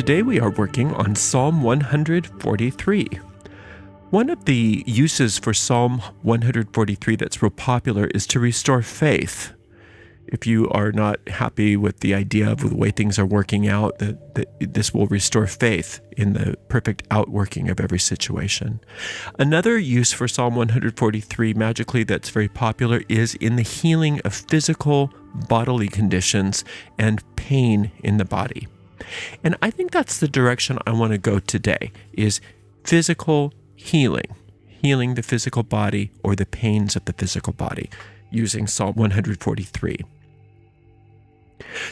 today we are working on Psalm 143. One of the uses for Psalm 143 that's real popular is to restore faith. If you are not happy with the idea of the way things are working out, that this will restore faith in the perfect outworking of every situation. Another use for Psalm 143 magically that's very popular is in the healing of physical bodily conditions and pain in the body. And I think that's the direction I want to go today, is physical healing the physical body or the pains of the physical body, using Psalm 143.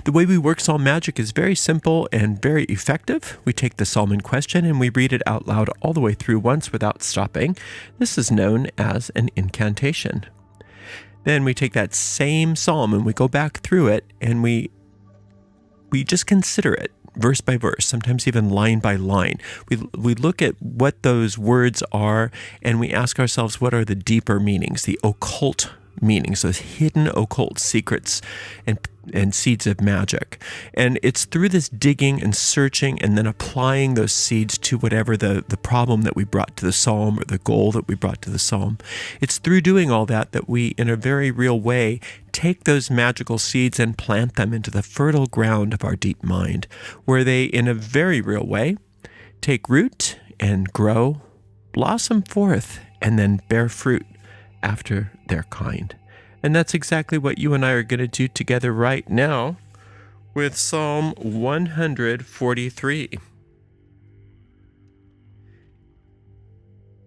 The way we work Psalm magic is very simple and very effective. We take the psalm in question and we read it out loud all the way through once without stopping. This is known as an incantation. Then we take that same psalm and we go back through it and we just consider it verse by verse, sometimes even line by line. We look at what those words are and we ask ourselves, what are the deeper meanings, the occult meanings, those hidden occult secrets and seeds of magic. And it's through this digging and searching and then applying those seeds to whatever the problem that we brought to the psalm or the goal that we brought to the psalm. It's through doing all that we, in a very real way, take those magical seeds and plant them into the fertile ground of our deep mind, where they, in a very real way, take root and grow, blossom forth, and then bear fruit after their kind. And that's exactly what you and I are going to do together right now with Psalm 143.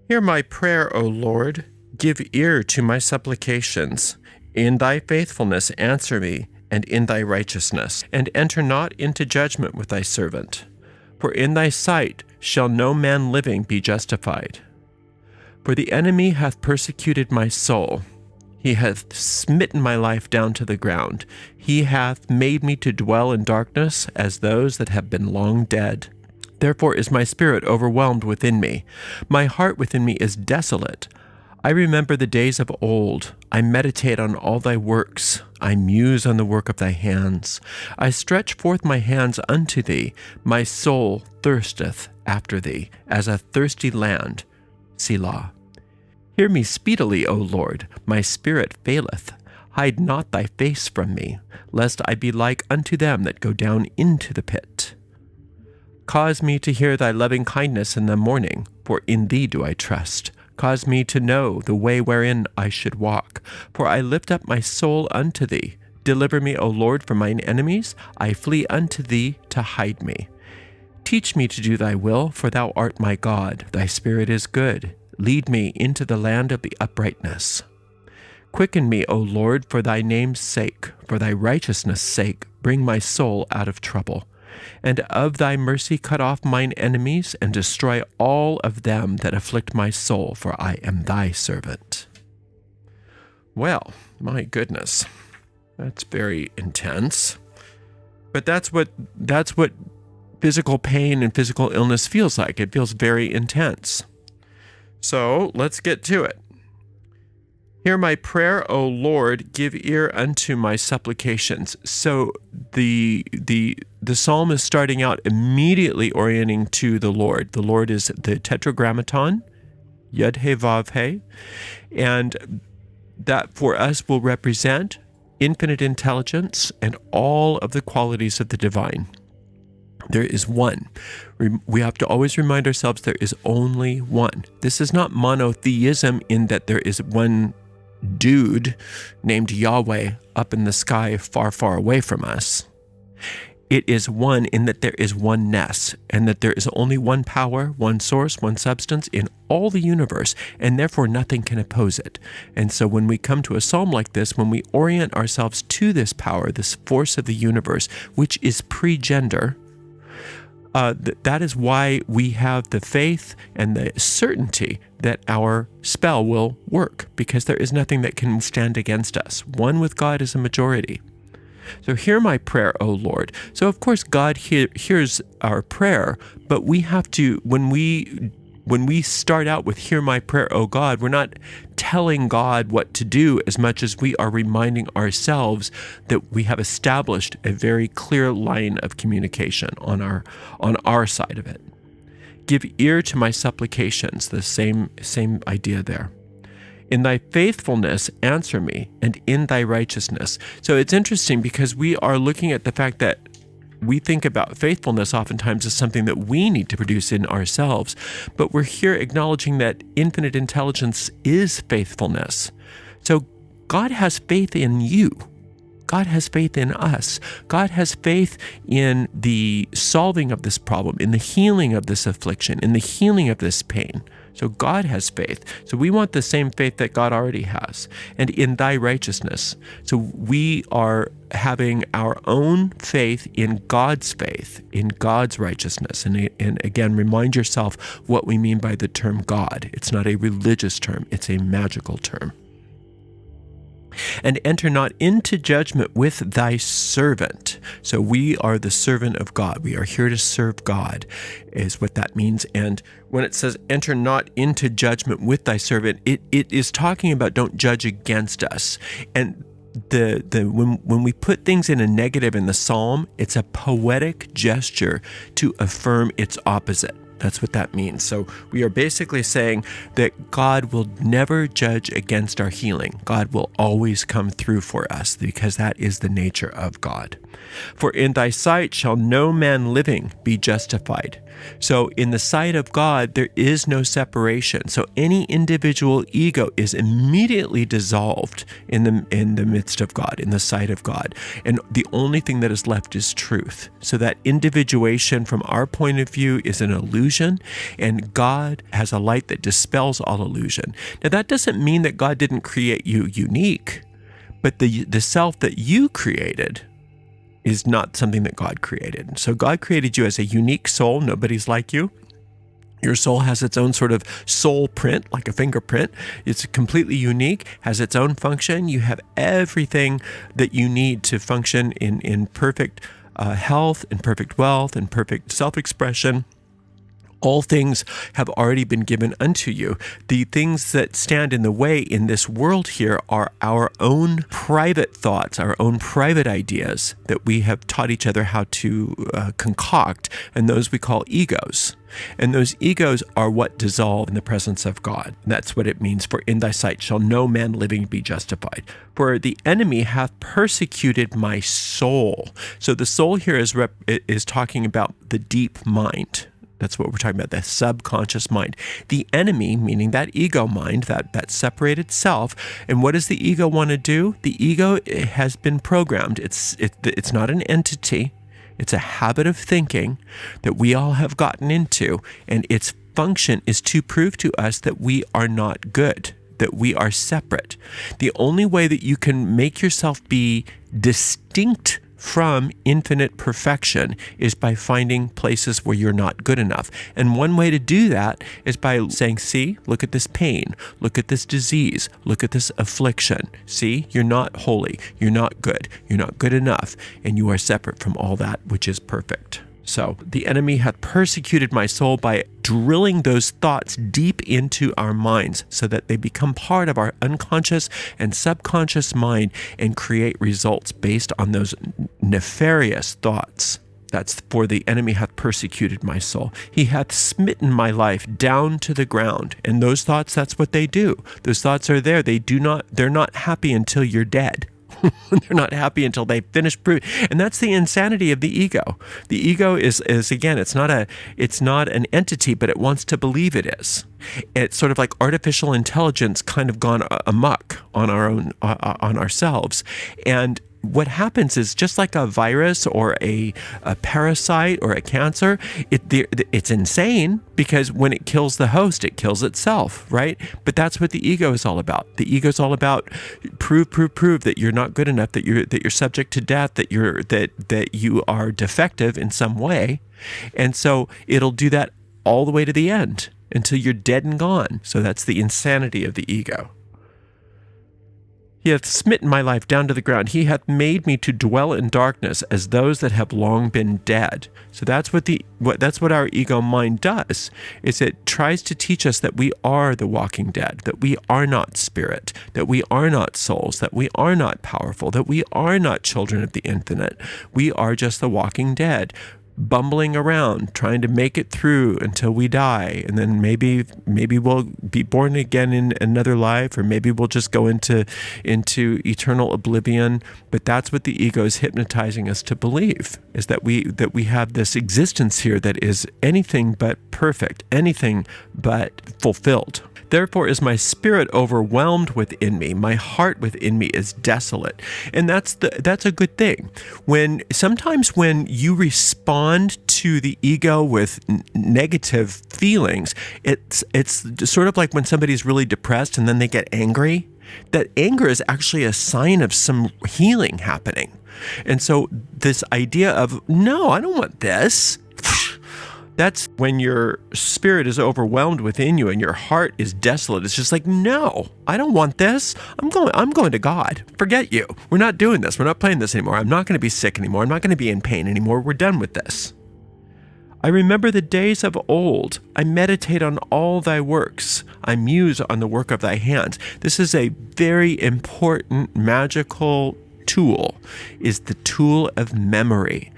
Hear my prayer, O Lord. Give ear to my supplications. In thy faithfulness answer me, and in thy righteousness. And enter not into judgment with thy servant. For in thy sight shall no man living be justified. For the enemy hath persecuted my soul. He hath smitten my life down to the ground. He hath made me to dwell in darkness as those that have been long dead. Therefore is my spirit overwhelmed within me. My heart within me is desolate. I remember the days of old. I meditate on all thy works. I muse on the work of thy hands. I stretch forth my hands unto thee. My soul thirsteth after thee, as a thirsty land. Selah. Hear me speedily, O Lord, my spirit faileth. Hide not thy face from me, lest I be like unto them that go down into the pit. Cause me to hear thy loving kindness in the morning, for in thee do I trust. Cause me to know the way wherein I should walk, for I lift up my soul unto thee. Deliver me, O Lord, from mine enemies. I flee unto thee to hide me. Teach me to do thy will, for thou art my God. Thy spirit is good. Lead me into the land of the uprightness. Quicken me, O Lord, for thy name's sake, for thy righteousness' sake, bring my soul out of trouble. And of thy mercy cut off mine enemies, and destroy all of them that afflict my soul, for I am thy servant. Well, my goodness, that's very intense. But that's what physical pain and physical illness feels like. It feels very intense. So let's get to it. Hear my prayer, O Lord, give ear unto my supplications. So the psalm is starting out immediately orienting to the Lord. The Lord is the tetragrammaton, Yud He Vav He, and that for us will represent infinite intelligence and all of the qualities of the divine. There is one. We have to always remind ourselves there is only one. This is not monotheism in that there is one dude named Yahweh up in the sky far, far away from us. It is one in that there is oneness, and that there is only one power, one source, one substance in all the universe, and therefore nothing can oppose it. And so when we come to a psalm like this, when we orient ourselves to this power, this force of the universe, which is pre-gender, that is why we have the faith and the certainty that our spell will work, because there is nothing that can stand against us. One with God is a majority. So hear my prayer, O Lord. So of course God hears our prayer, but we have to, when we start out with hear my prayer, O God, we're not telling God what to do as much as we are reminding ourselves that we have established a very clear line of communication on our side of it. Give ear to my supplications, the same idea there. In thy faithfulness, answer me, and in thy righteousness. So it's interesting because we are looking at the fact that we think about faithfulness oftentimes as something that we need to produce in ourselves, but we're here acknowledging that infinite intelligence is faithfulness. So God has faith in you. God has faith in us. God has faith in the solving of this problem, in the healing of this affliction, in the healing of this pain. So God has faith. So we want the same faith that God already has. And in thy righteousness. So we are having our own faith in God's faith, in God's righteousness. And again, remind yourself what we mean by the term God. It's not a religious term. It's a magical term. And enter not into judgment with thy servant. So we are the servant of God. We are here to serve God, is what that means. And when it says enter not into judgment with thy servant, it is talking about don't judge against us. And when we put things in a negative in the psalm, it's a poetic gesture to affirm its opposite. That's what that means. So we are basically saying that God will never judge against our healing. God will always come through for us because that is the nature of God. For in thy sight shall no man living be justified. So in the sight of God, there is no separation. So any individual ego is immediately dissolved in the midst of God, in the sight of God. And the only thing that is left is truth. So that individuation from our point of view is an illusion, and God has a light that dispels all illusion. Now that doesn't mean that God didn't create you unique, but the self that you created is not something that God created. So God created you as a unique soul. Nobody's like you. Your soul has its own sort of soul print, like a fingerprint. It's completely unique, has its own function. You have everything that you need to function in perfect health, in perfect wealth, in perfect self-expression. All things have already been given unto you. The things that stand in the way in this world here are our own private thoughts, our own private ideas that we have taught each other how to concoct, and those we call egos. And those egos are what dissolve in the presence of God. That's what it means, for in thy sight shall no man living be justified. For the enemy hath persecuted my soul. So the soul here is talking about the deep mind. That's what we're talking about, the subconscious mind. The enemy, meaning that ego mind, that separated self. And what does the ego want to do? The ego has been programmed. It's not an entity. It's a habit of thinking that we all have gotten into. And its function is to prove to us that we are not good, that we are separate. The only way that you can make yourself be distinct from infinite perfection is by finding places where you're not good enough. And one way to do that is by saying, see, look at this pain, look at this disease, look at this affliction. See, you're not holy, you're not good enough, and you are separate from all that which is perfect. So the enemy hath persecuted my soul by drilling those thoughts deep into our minds so that they become part of our unconscious and subconscious mind and create results based on those nefarious thoughts. That's for the enemy hath persecuted my soul. He hath smitten my life down to the ground. And those thoughts, that's what they do. Those thoughts are there. They're not happy until you're dead. They're not happy until they finish proving. And that's the insanity of the ego. The ego is again, it's not an entity, but it wants to believe it is. It's sort of like artificial intelligence kind of gone amok on on ourselves. And what happens is, just like a virus or a parasite or a cancer, it's insane because when it kills the host, it kills itself, right? But that's what the ego is all about. The ego is all about prove that you're not good enough, that you're subject to death, that you are defective in some way, and so it'll do that all the way to the end until you're dead and gone. So that's the insanity of the ego. He hath smitten my life down to the ground. He hath made me to dwell in darkness as those that have long been dead. So that's what our ego mind does, is it tries to teach us that we are the walking dead, that we are not spirit, that we are not souls, that we are not powerful, that we are not children of the infinite. We are just the walking dead, bumbling around, trying to make it through until we die, and then maybe we'll be born again in another life, or maybe we'll just go into eternal oblivion. But that's what the ego is hypnotizing us to believe, is that we have this existence here that is anything but perfect, anything but fulfilled. Therefore is my spirit overwhelmed within me. My heart within me is desolate. And that's a good thing. Sometimes when you respond to the ego with negative feelings, it's sort of like when somebody's really depressed and then they get angry. That anger is actually a sign of some healing happening. And so this idea of, no, I don't want this. That's when your spirit is overwhelmed within you and your heart is desolate. It's just like, no, I don't want this. I'm going to God. Forget you. We're not doing this. We're not playing this anymore. I'm not going to be sick anymore. I'm not going to be in pain anymore. We're done with this. I remember the days of old. I meditate on all thy works. I muse on the work of thy hands. This is a very important magical tool, is the tool of memory.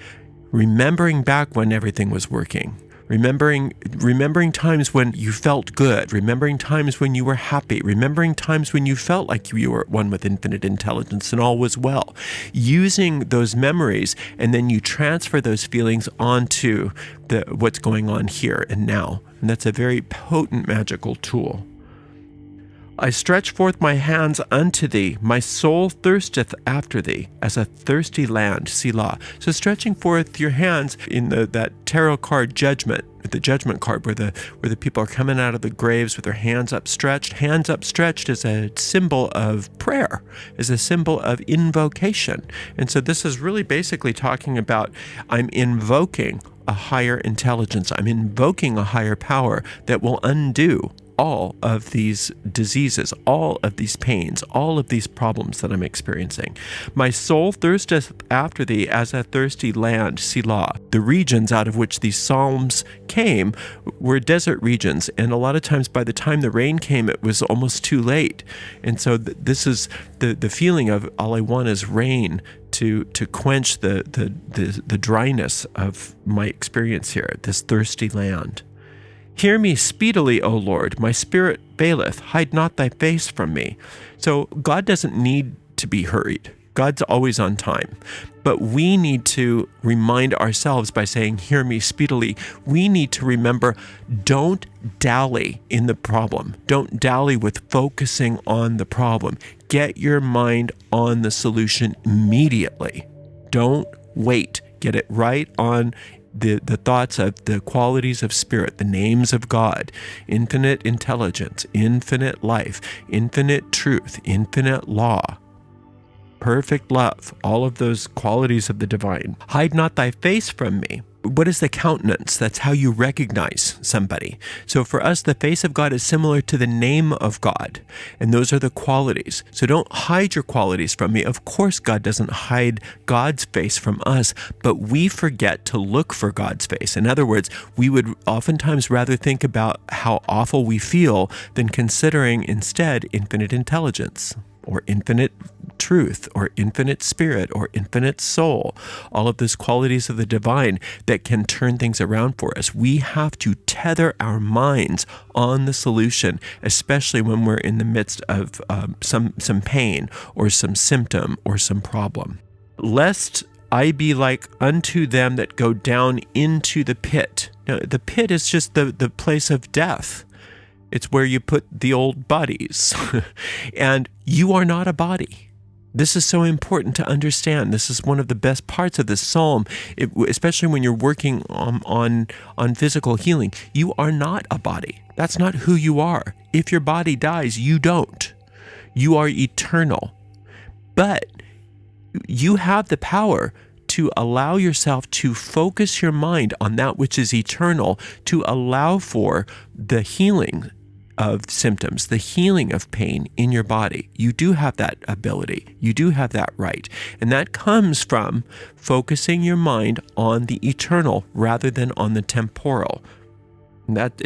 Remembering back when everything was working. Remembering times when you felt good, remembering times when you were happy, remembering times when you felt like you were at one with infinite intelligence and all was well. Using those memories, and then you transfer those feelings onto what's going on here and now. And that's a very potent magical tool. I stretch forth my hands unto thee. My soul thirsteth after thee, as a thirsty land. Selah. So stretching forth your hands in that tarot card Judgment, the Judgment card, where the people are coming out of the graves with their hands upstretched. Hands upstretched is a symbol of prayer, is a symbol of invocation. And so this is really basically talking about, I'm invoking a higher intelligence. I'm invoking a higher power that will undo all of these diseases, all of these pains, all of these problems that I'm experiencing. My soul thirsteth after thee as a thirsty land, Selah. The regions out of which these psalms came were desert regions, and a lot of times by the time the rain came, it was almost too late. And so this is the feeling of, all I want is rain to quench the dryness of my experience here, this thirsty land. Hear me speedily, O Lord, my spirit faileth, hide not thy face from me. So God doesn't need to be hurried. God's always on time. But we need to remind ourselves by saying, hear me speedily. We need to remember, don't dally in the problem. Don't dally with focusing on the problem. Get your mind on the solution immediately. Don't wait. Get it right on the thoughts of the qualities of spirit, the names of God, infinite intelligence, infinite life, infinite truth, infinite law, perfect love, all of those qualities of the divine. Hide not thy face from me. What is the countenance? That's how you recognize somebody. So for us, the face of God is similar to the name of God, and those are the qualities. So don't hide your qualities from me. Of course, God doesn't hide God's face from us, but we forget to look for God's face. In other words, we would oftentimes rather think about how awful we feel than considering instead infinite intelligence, or infinite truth, or infinite spirit, or infinite soul, all of those qualities of the divine that can turn things around for us. We have to tether our minds on the solution, especially when we're in the midst of some pain, or some symptom, or some problem. Lest I be like unto them that go down into the pit. Now, the pit is just the place of death. It's where you put the old bodies. And you are not a body. This is so important to understand. This is one of the best parts of this psalm, especially when you're working on physical healing. You are not a body. That's not who you are. If your body dies, you don't. You are eternal. But you have the power to allow yourself to focus your mind on that which is eternal, to allow for the healing of symptoms, the healing of pain in your body. You do have that ability. You do have that right. And that comes from focusing your mind on the eternal rather than on the temporal.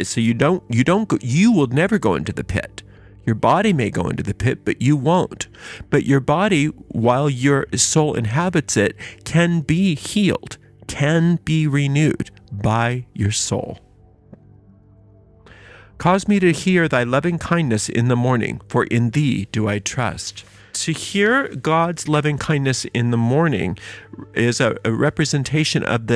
So you will never go into the pit. Your body may go into the pit, but you won't. But your body, while your soul inhabits it, can be healed, can be renewed by your soul. Cause me to hear thy loving kindness in the morning, for in thee do I trust. To hear God's loving kindness in the morning is a representation of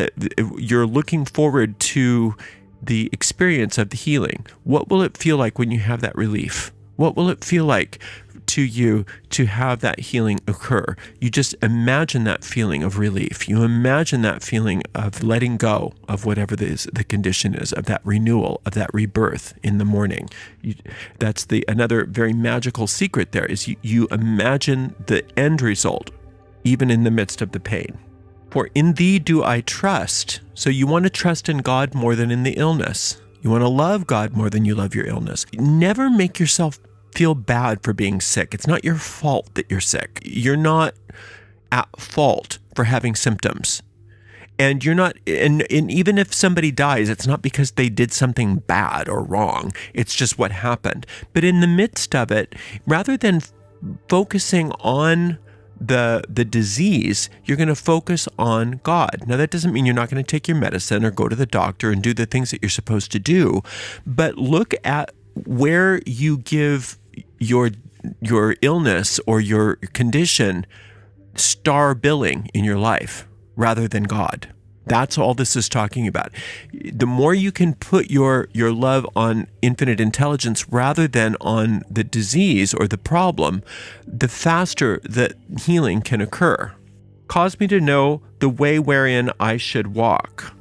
you're looking forward to the experience of the healing. What will it feel like when you have that relief? What will it feel like to you to have that healing occur? You just imagine that feeling of relief. You imagine that feeling of letting go of whatever the condition is, of that renewal, of that rebirth in the morning. That's another very magical secret there, is you imagine the end result, even in the midst of the pain. For in thee do I trust. So you want to trust in God more than in the illness. You want to love God more than you love your illness. Never make yourself feel bad for being sick. It's not your fault that you're sick. You're not at fault for having symptoms. And you're not, and even if somebody dies, it's not because they did something bad or wrong. It's just what happened. But in the midst of it, rather than focusing on the disease, you're going to focus on God. Now, that doesn't mean you're not going to take your medicine or go to the doctor and do the things that you're supposed to do, but look at where you give your illness or your condition star billing in your life rather than God. That's all this is talking about. The more you can put your love on infinite intelligence rather than on the disease or the problem, the faster that healing can occur. Cause me to know the way wherein I should walk.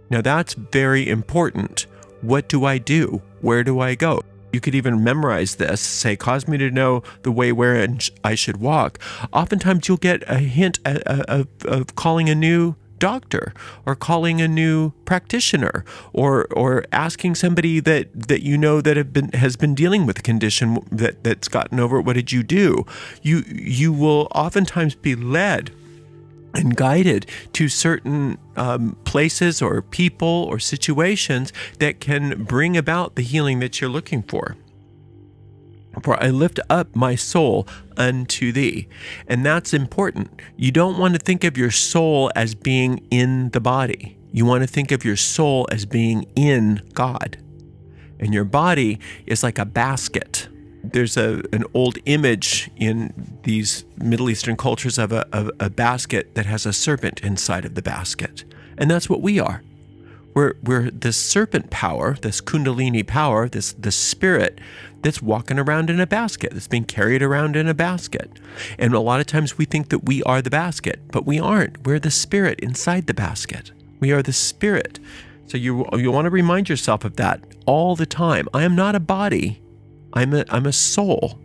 Now that's very important. What do I do? Where do I go? You could even memorize this, say, cause me to know the way wherein I should walk. Oftentimes you'll get a hint of calling a new doctor or calling a new practitioner or asking somebody that you know that has been dealing with a condition that's gotten over it. What did you do? You will oftentimes be led and guided to certain places or people or situations that can bring about the healing that you're looking for. For I lift up my soul unto thee. And that's important. You don't want to think of your soul as being in the body. You want to think of your soul as being in God. And your body is like a basket. There's an old image in these Middle Eastern cultures of a basket that has a serpent inside of the basket. And that's what we are. We're this serpent power, this kundalini power, this spirit that's walking around in a basket, that's being carried around in a basket. And a lot of times we think that we are the basket, but we aren't. We're the spirit inside the basket. We are the spirit. So you want to remind yourself of that all the time. I am not a body. I'm a soul.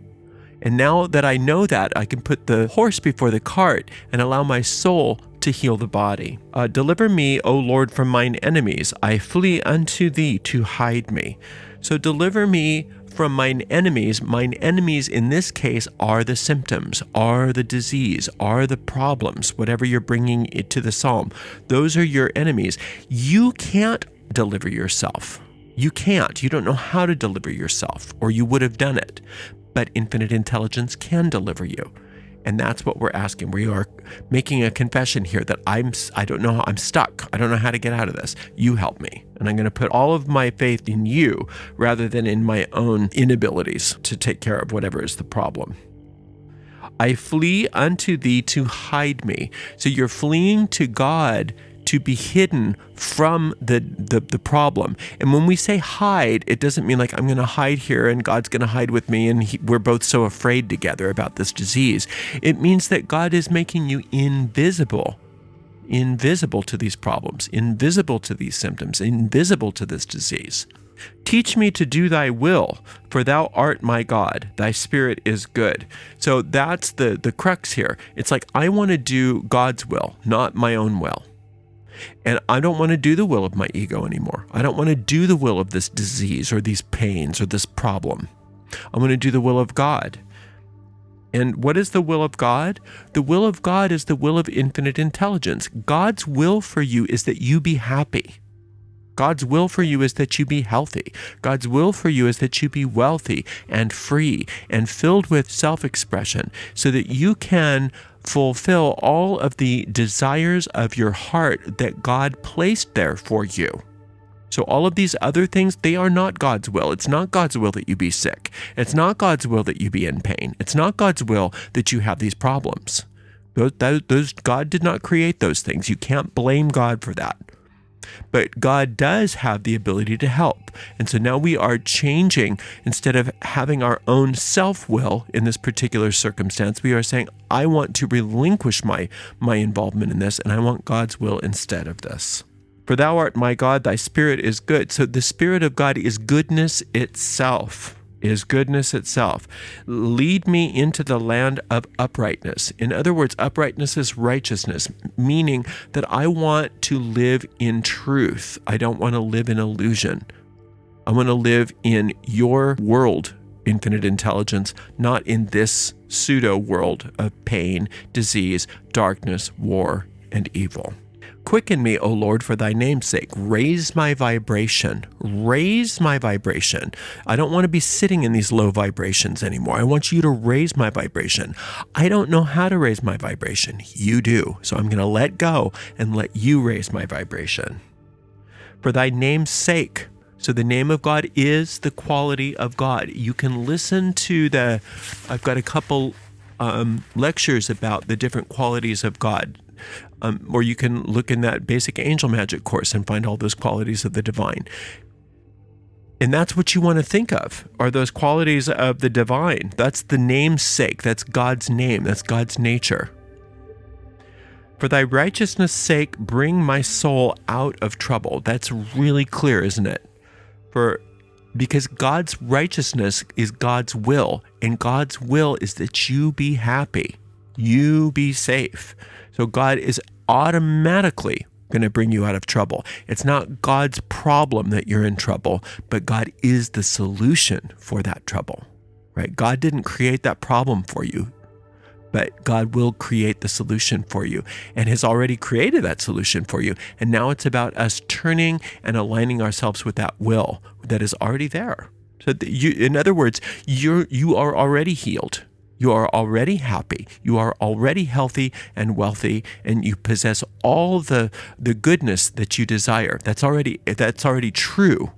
And now that I know that, I can put the horse before the cart and allow my soul to heal the body. Deliver me, O Lord, from mine enemies. I flee unto thee to hide me. So deliver me from mine enemies. Mine enemies in this case are the symptoms, are the disease, are the problems, whatever you're bringing it to the psalm. Those are your enemies. You can't deliver yourself. You can't. You don't know how to deliver yourself, or you would have done it. But infinite intelligence can deliver you. And that's what we're asking. We are making a confession here that I don't know how, I'm stuck. I don't know how to get out of this. You help me. And I'm going to put all of my faith in you rather than in my own inabilities to take care of whatever is the problem. I flee unto thee to hide me. So you're fleeing to God to be hidden from the problem. And when we say hide, it doesn't mean like I'm going to hide here and God's going to hide with me and we're both so afraid together about this disease. It means that God is making you invisible to these problems, invisible to these symptoms, invisible to this disease. Teach me to do thy will, for thou art my God. Thy spirit is good. So that's the crux here. It's like I want to do God's will, not my own will. And I don't want to do the will of my ego anymore. I don't want to do the will of this disease or these pains or this problem. I want to do the will of God. And what is the will of God? The will of God is the will of infinite intelligence. God's will for you is that you be happy. God's will for you is that you be healthy. God's will for you is that you be wealthy and free and filled with self-expression so that you can fulfill all of the desires of your heart that God placed there for you. So all of these other things, they are not God's will. It's not God's will that you be sick. It's not God's will that you be in pain. It's not God's will that you have these problems. God did not create those things. You can't blame God for that. But God does have the ability to help. And so now we are changing. Instead of having our own self-will in this particular circumstance, we are saying, I want to relinquish my involvement in this, and I want God's will instead of this. For thou art my God, thy spirit is good. So the Spirit of God is goodness itself. Lead me into the land of uprightness. In other words, uprightness is righteousness, meaning that I want to live in truth. I don't want to live in illusion. I want to live in your world, infinite intelligence, not in this pseudo world of pain, disease, darkness, war, and evil. Quicken me, O Lord, for thy name's sake. Raise my vibration. Raise my vibration. I don't want to be sitting in these low vibrations anymore. I want you to raise my vibration. I don't know how to raise my vibration. You do. So I'm going to let go and let you raise my vibration. For thy name's sake. So the name of God is the quality of God. You can listen to I've got a couple lectures about the different qualities of God. Or you can look in that basic angel magic course and find all those qualities of the divine. And that's what you want to think of, are those qualities of the divine. That's the name's sake. That's God's name. That's God's nature. For thy righteousness' sake, bring my soul out of trouble. That's really clear, isn't it? Because God's righteousness is God's will, and God's will is that you be happy, you be safe. So God is automatically going to bring you out of trouble. It's not God's problem that you're in trouble, but God is the solution for that trouble, right? God didn't create that problem for you, but God will create the solution for you and has already created that solution for you. And now it's about us turning and aligning ourselves with that will that is already there. So in other words, you are already healed. You are already happy. You are already healthy and wealthy, and you possess all the goodness that you desire. That's already true.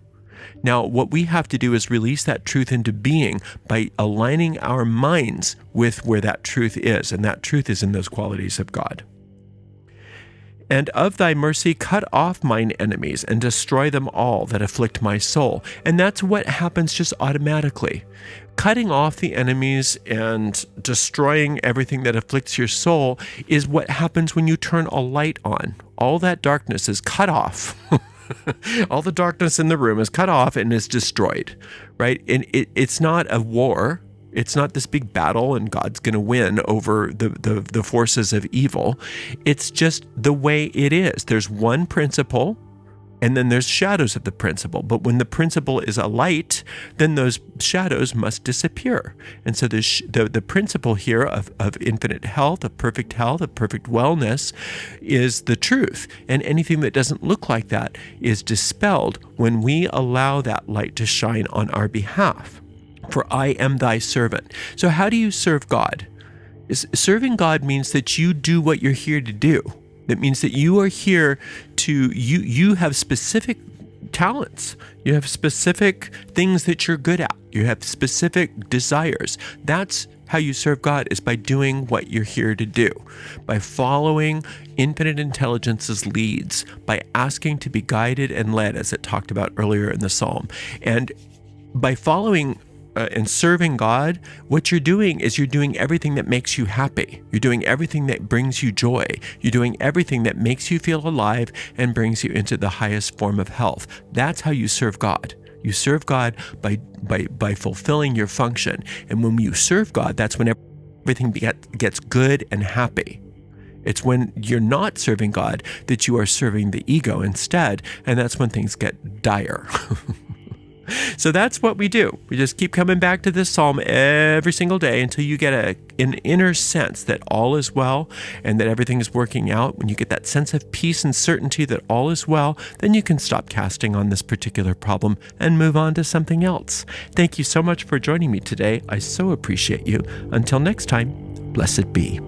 Now, what we have to do is release that truth into being by aligning our minds with where that truth is, and that truth is in those qualities of God. And of thy mercy, cut off mine enemies and destroy them all that afflict my soul. And that's what happens just automatically. Cutting off the enemies and destroying everything that afflicts your soul is what happens when you turn a light on. All that darkness is cut off. All the darkness in the room is cut off and is destroyed, right? And it's not a war. It's not this big battle and God's going to win over the forces of evil. It's just the way it is. There's one principle, and then there's shadows of the principle. But when the principle is a light, then those shadows must disappear. And so the principle here of infinite health, of perfect wellness, is the truth. And anything that doesn't look like that is dispelled when we allow that light to shine on our behalf. For I am thy servant. So how do you serve God? Serving God means that you do what you're here to do. That means that you are here you have specific talents. You have specific things that you're good at. You have specific desires. That's how you serve God, is by doing what you're here to do, by following infinite intelligence's leads, by asking to be guided and led, as it talked about earlier in the Psalm. And by following and serving God, what you're doing is you're doing everything that makes you happy. You're doing everything that brings you joy. You're doing everything that makes you feel alive and brings you into the highest form of health. That's how you serve God. You serve God by fulfilling your function. And when you serve God, that's when everything gets good and happy. It's when you're not serving God that you are serving the ego instead, and that's when things get dire. So that's what we do. We just keep coming back to this psalm every single day until you get an inner sense that all is well and that everything is working out. When you get that sense of peace and certainty that all is well, then you can stop casting on this particular problem and move on to something else. Thank you so much for joining me today. I so appreciate you. Until next time, blessed be.